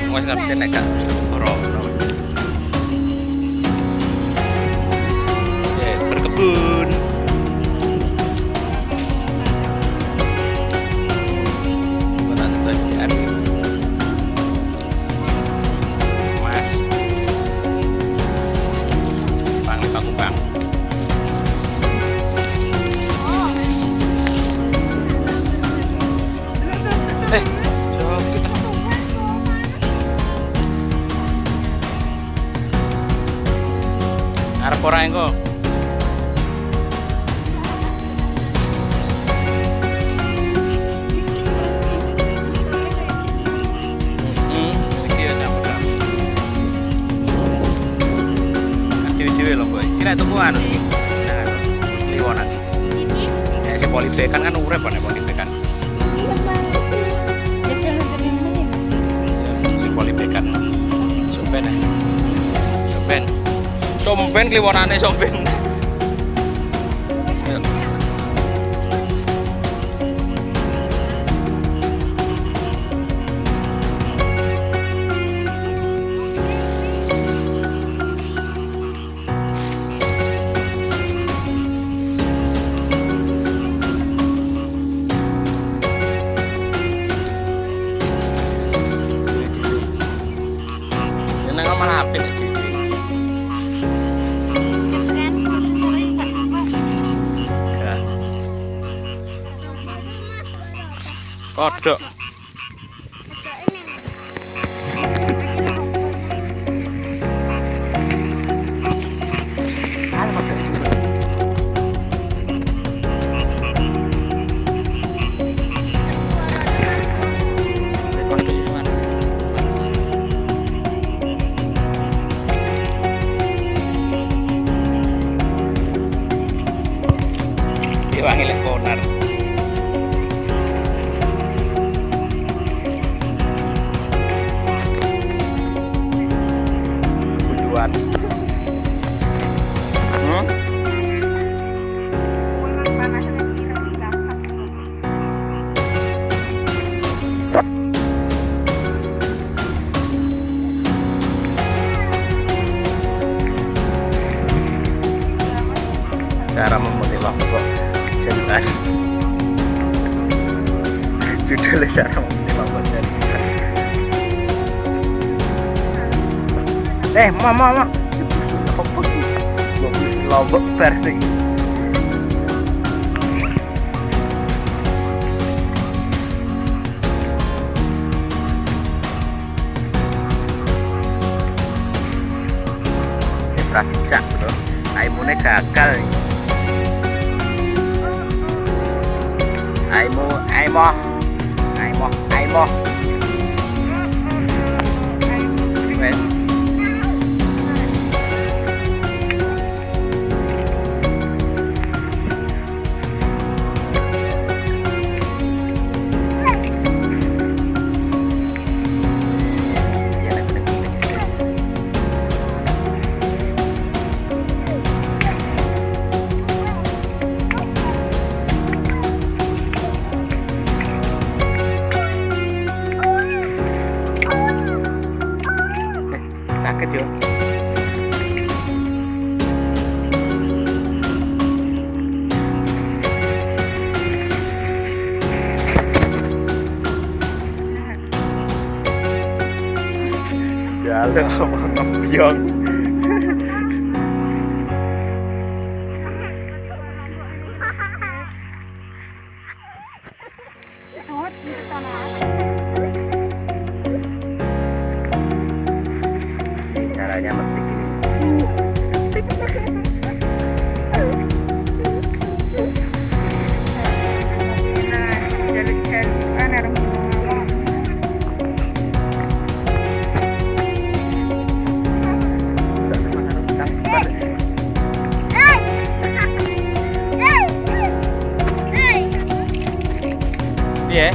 Wes ngerti nek gak ora. Oke, berkebun. Benar bagian. Mas. Bang, Bang. Jauh kita. Arep ora engko. Iki ya nyampe. Dewe-dewe lho, Boy. Kira tuku anu iki. Nah, liwonan. Ya si polibekan kan urip kan polibekan. Polibekan somben kliwonane somben. Malah apik iki. Kodok. Wangi lek konar. Bujuan. Cara memutih lombok jantan. Judulnya cara memutih lombok jantan. Mama. Lombok versi. Ini seracicak bro. Aimune gagal. Aimo. Wes. Sakit yo. Jalan apa ngebyong. Caranya metik ini. Iya.